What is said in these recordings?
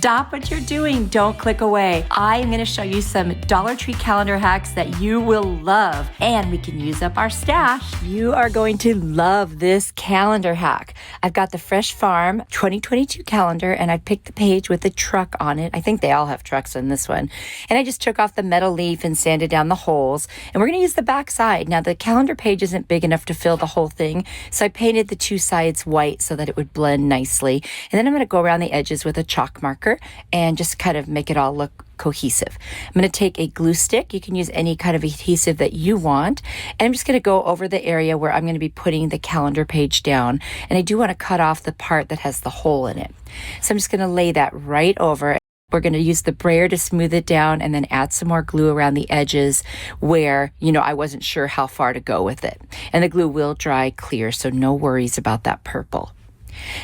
Stop what you're doing. Don't click away. I am going to show you some Dollar Tree calendar hacks that you will love, and we can use up our stash. You are going to love this calendar hack. I've got the Fresh Farm 2022 calendar, and I picked the page with the truck on it. I think they all have trucks in this one. And I just took off the metal leaf and sanded down the holes, and we're going to use the back side. Now, the calendar page isn't big enough to fill the whole thing, so I painted the two sides white so that it would blend nicely. And then I'm going to go around the edges with a chalk marker and just kind of make it all look cohesive. I'm going to take a glue stick. You can use any kind of adhesive that you want. And I'm just going to go over the area where I'm going to be putting the calendar page down. And I do want to cut off the part that has the hole in it. So I'm just going to lay that right over. We're going to use the brayer to smooth it down and then add some more glue around the edges where, I wasn't sure how far to go with it. And the glue will dry clear, so no worries about that purple.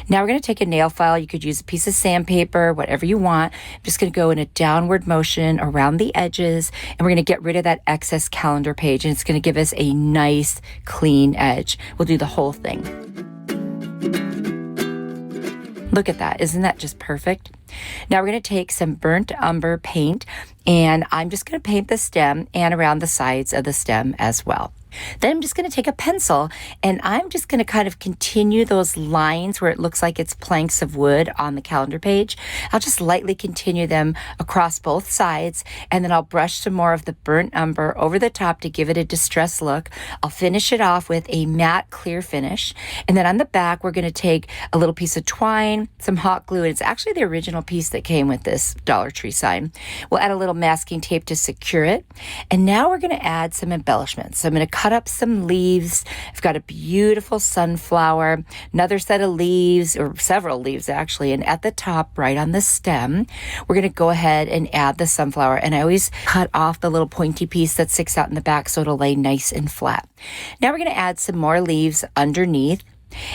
Now we're going to take a nail file. You could use a piece of sandpaper, whatever you want. I'm just going to go in a downward motion around the edges, and we're going to get rid of that excess calendar page, and it's going to give us a nice clean edge. We'll do the whole thing. Look at that. Isn't that just perfect? Now we're going to take some burnt umber paint, and I'm just going to paint the stem and around the sides of the stem as well. Then I'm just going to take a pencil, and I'm just going to kind of continue those lines where it looks like it's planks of wood on the calendar page. I'll just lightly continue them across both sides, and then I'll brush some more of the burnt umber over the top to give it a distressed look. I'll finish it off with a matte clear finish, and then on the back we're going to take a little piece of twine, some hot glue, and it's actually the original piece that came with this Dollar Tree sign. We'll add a little masking tape to secure it, and now we're going to add some embellishments. So I'm going to cut up some leaves. I've got a beautiful sunflower, another set of leaves, or several leaves actually, and at the top, right on the stem, we're going to go ahead and add the sunflower. And I always cut off the little pointy piece that sticks out in the back so it'll lay nice and flat. Now we're going to add some more leaves underneath.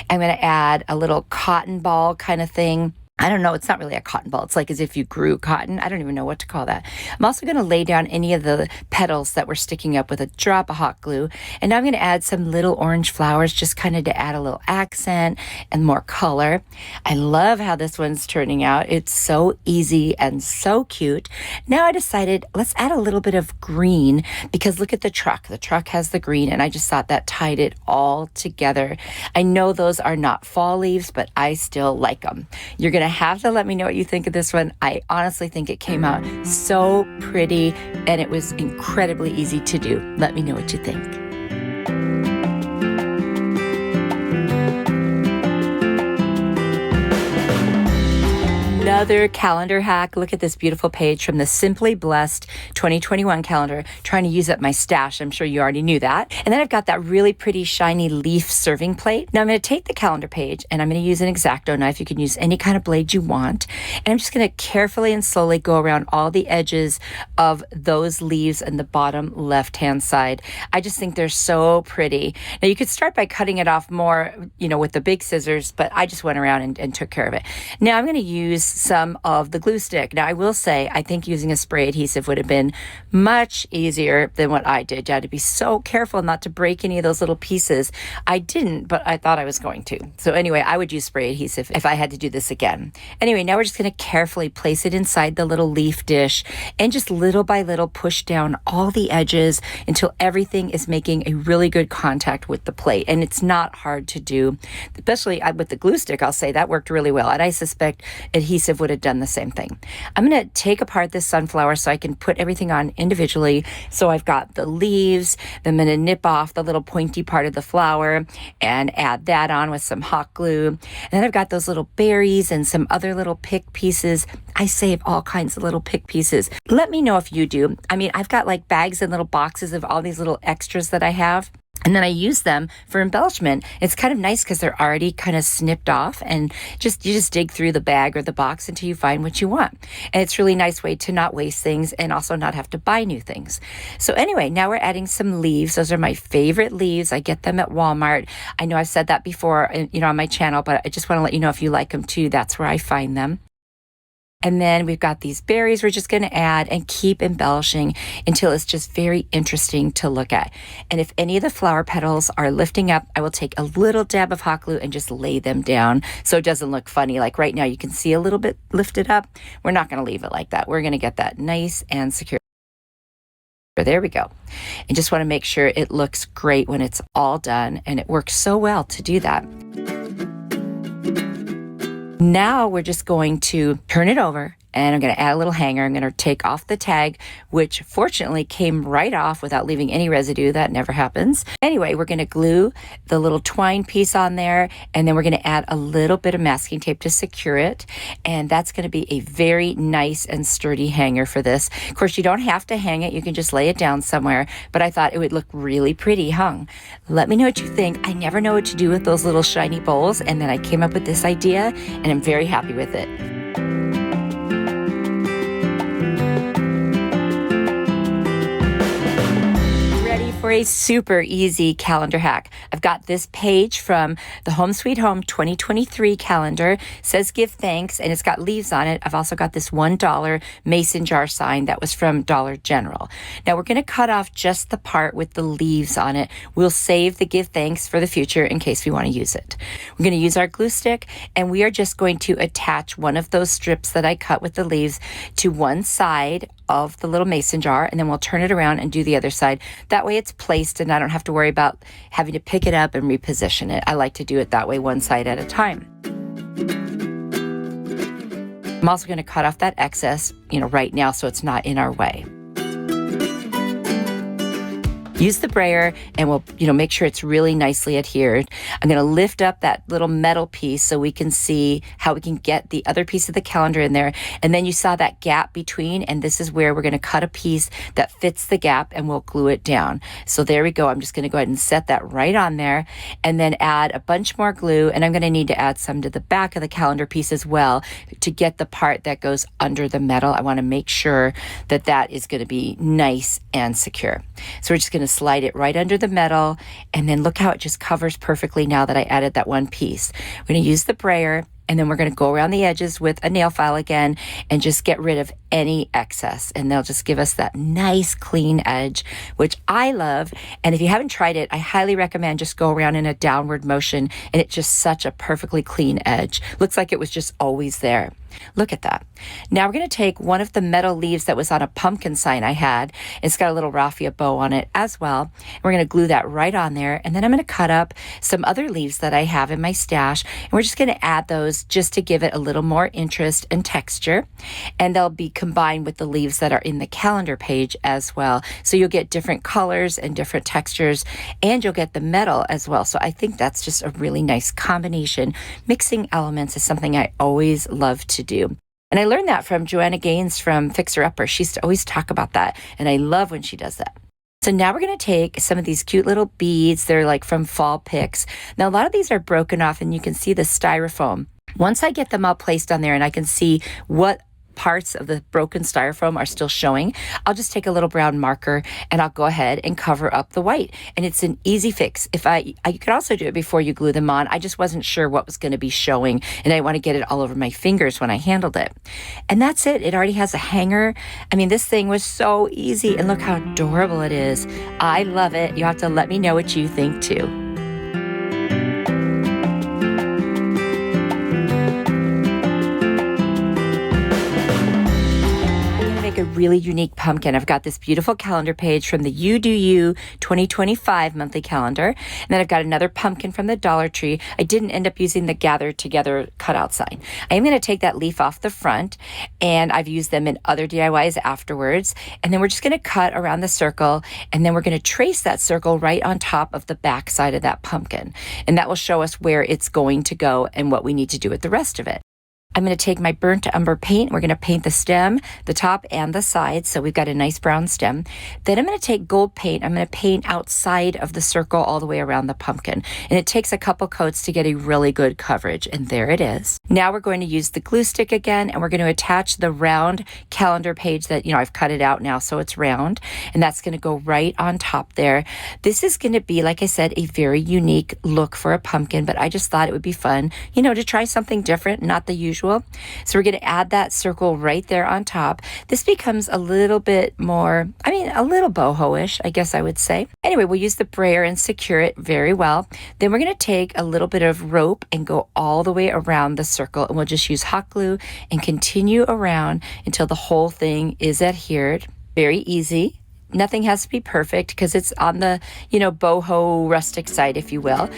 I'm going to add a little cotton ball kind of thing. I don't know, it's not really a cotton ball. It's like as if you grew cotton. I don't even know what to call that. I'm also going to lay down any of the petals that were sticking up with a drop of hot glue. And now I'm going to add some little orange flowers just kind of to add a little accent and more color. I love how this one's turning out. It's so easy and so cute. Now I decided let's add a little bit of green because look at the truck. The truck has the green, and I just thought that tied it all together. I know those are not fall leaves, but I still like them. You're going to have to let me know what you think of this one. I honestly think it came out so pretty, and it was incredibly easy to do. Let me know what you think. Another calendar hack. Look at this beautiful page from the Simply Blessed 2021 calendar. Trying to use up my stash. I'm sure you already knew that. And then I've got that really pretty shiny leaf serving plate. Now I'm going to take the calendar page, and I'm going to use an X-Acto knife. You can use any kind of blade you want. And I'm just going to carefully and slowly go around all the edges of those leaves in the bottom left-hand side. I just think they're so pretty. Now you could start by cutting it off more, with the big scissors, but I just went around and took care of it. Now I'm going to use some of the glue stick. Now I will say, I think using a spray adhesive would have been much easier than what I did. You had to be so careful not to break any of those little pieces. I didn't, but I thought I was going to. So anyway, I would use spray adhesive if I had to do this again. Anyway, now we're just going to carefully place it inside the little leaf dish and just little by little push down all the edges until everything is making a really good contact with the plate. And it's not hard to do, especially with the glue stick. I'll say that worked really well. And I suspect adhesive would have done the same thing. I'm going to take apart this sunflower so I can put everything on individually. So I've got the leaves, then I'm going to nip off the little pointy part of the flower and add that on with some hot glue. And then I've got those little berries and some other little pick pieces. I save all kinds of little pick pieces. Let me know if you do. I mean, I've got like bags and little boxes of all these little extras that I have. And then I use them for embellishment. It's kind of nice because they're already kind of snipped off, and you just dig through the bag or the box until you find what you want. And it's a really nice way to not waste things and also not have to buy new things. So anyway, now we're adding some leaves. Those are my favorite leaves. I get them at Walmart. I know I've said that before, on my channel, but I just want to let you know if you like them too, that's where I find them. And then we've got these berries we're just going to add and keep embellishing until it's just very interesting to look at. And if any of the flower petals are lifting up, I will take a little dab of hot glue and just lay them down so it doesn't look funny. Like right now you can see a little bit lifted up. We're not going to leave it like that. We're going to get that nice and secure. There we go. And just want to make sure it looks great when it's all done, and it works so well to do that. Now we're just going to turn it over, and I'm going to add a little hanger. I'm going to take off the tag, which fortunately came right off without leaving any residue. That never happens. Anyway, we're going to glue the little twine piece on there, and then we're going to add a little bit of masking tape to secure it. And that's going to be a very nice and sturdy hanger for this. Of course, you don't have to hang it. You can just lay it down somewhere, but I thought it would look really pretty hung. Let me know what you think. I never know what to do with those little shiny bowls, and then I came up with this idea, and I'm very happy with it. For a super easy calendar hack. I've got this page from the Home Sweet Home 2023 calendar. It says give thanks, and it's got leaves on it. I've also got this $1 mason jar sign that was from Dollar General. Now we're going to cut off just the part with the leaves on it. We'll save the give thanks for the future in case we want to use it. We're going to use our glue stick, and we are just going to attach one of those strips that I cut with the leaves to one side of the little mason jar, and then we'll turn it around and do the other side. That way it's placed and I don't have to worry about having to pick it up and reposition it. I like to do it that way, one side at a time. I'm also going to cut off that excess, right now so it's not in our way. Use the brayer, and we'll, make sure it's really nicely adhered. I'm going to lift up that little metal piece so we can see how we can get the other piece of the calendar in there. And then you saw that gap between, and this is where we're going to cut a piece that fits the gap, and we'll glue it down. So there we go. I'm just going to go ahead and set that right on there, and then add a bunch more glue. And I'm going to need to add some to the back of the calendar piece as well to get the part that goes under the metal. I want to make sure that that is going to be nice and secure. So we're just going to slide it right under the metal, and then look how it just covers perfectly now that I added that one piece. We're going to use the brayer, and then we're going to go around the edges with a nail file again and just get rid of any excess, and they'll just give us that nice clean edge, which I love. And if you haven't tried it, I highly recommend just go around in a downward motion, and it's just such a perfectly clean edge. Looks like it was just always there. Look at that. Now we're going to take one of the metal leaves that was on a pumpkin sign I had. It's got a little raffia bow on it as well. We're going to glue that right on there. And then I'm going to cut up some other leaves that I have in my stash. And we're just going to add those just to give it a little more interest and texture. And they'll be combined with the leaves that are in the calendar page as well. So you'll get different colors and different textures, and you'll get the metal as well. So I think that's just a really nice combination. Mixing elements is something I always love to do. And I learned that from Joanna Gaines from Fixer Upper. She used to always talk about that, and I love when she does that. So now we're going to take some of these cute little beads. They're like from Fall Pics. Now a lot of these are broken off, and you can see the styrofoam. Once I get them all placed on there and I can see what parts of the broken styrofoam are still showing, I'll just take a little brown marker and I'll go ahead and cover up the white. And it's an easy fix. You could also do it before you glue them on. I just wasn't sure what was going to be showing, and I want to get it all over my fingers when I handled it. And that's it. It already has a hanger. I mean, this thing was so easy, and look how adorable it is. I love it. You have to let me know what you think too. A really unique pumpkin. I've got this beautiful calendar page from the You Do You 2025 monthly calendar. And then I've got another pumpkin from the Dollar Tree. I didn't end up using the Gather Together cutout sign. I am going to take that leaf off the front, and I've used them in other DIYs afterwards. And then we're just going to cut around the circle, and then we're going to trace that circle right on top of the back side of that pumpkin. And that will show us where it's going to go and what we need to do with the rest of it. I'm going to take my burnt umber paint. We're going to paint the stem, the top, and the sides. So we've got a nice brown stem. Then I'm going to take gold paint. I'm going to paint outside of the circle all the way around the pumpkin. And it takes a couple coats to get a really good coverage. And there it is. Now we're going to use the glue stick again, and we're going to attach the round calendar page that, I've cut it out now so it's round. And that's going to go right on top there. This is going to be, like I said, a very unique look for a pumpkin, but I just thought it would be fun, to try something different, not the usual casual. So we're going to add that circle right there on top. This becomes a little bit more, a little boho-ish, I guess I would say. Anyway, we'll use the brayer and secure it very well. Then we're going to take a little bit of rope and go all the way around the circle, and we'll just use hot glue and continue around until the whole thing is adhered. Very easy. Nothing has to be perfect because it's on the, boho rustic side, if you will.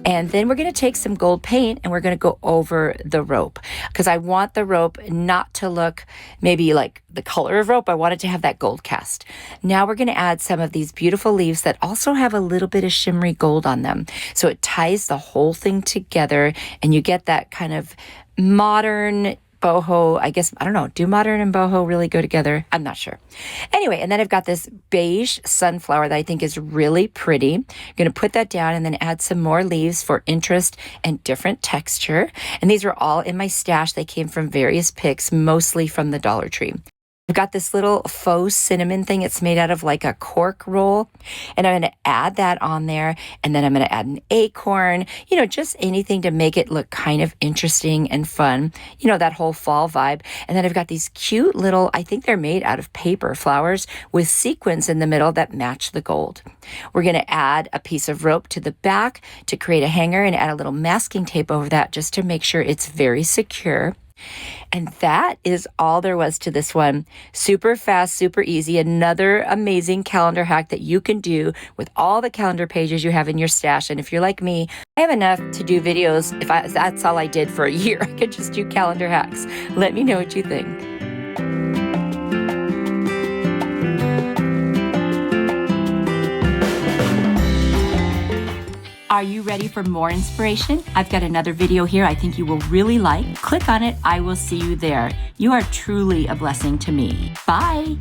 And then we're going to take some gold paint and we're going to go over the rope because I want the rope not to look maybe like the color of rope. I want it to have that gold cast. Now we're going to add some of these beautiful leaves that also have a little bit of shimmery gold on them. So it ties the whole thing together and you get that kind of modern boho, I guess, I don't know, do modern and boho really go together? I'm not sure. Anyway, and then I've got this beige sunflower that I think is really pretty. I'm going to put that down and then add some more leaves for interest and different texture. And these were all in my stash. They came from various picks, mostly from the Dollar Tree. I've got this little faux cinnamon thing. It's made out of like a cork roll. And I'm going to add that on there. And then I'm going to add an acorn, just anything to make it look kind of interesting and fun. That whole fall vibe. And then I've got these cute little, I think they're made out of paper flowers with sequins in the middle that match the gold. We're going to add a piece of rope to the back to create a hanger and add a little masking tape over that just to make sure it's very secure. And that is all there was to this one. Super fast, super easy. Another amazing calendar hack that you can do with all the calendar pages you have in your stash. And if you're like me, I have enough to do videos. If that's all I did for a year, I could just do calendar hacks. Let me know what you think. Are you ready for more inspiration? I've got another video here I think you will really like. Click on it. I will see you there. You are truly a blessing to me. Bye.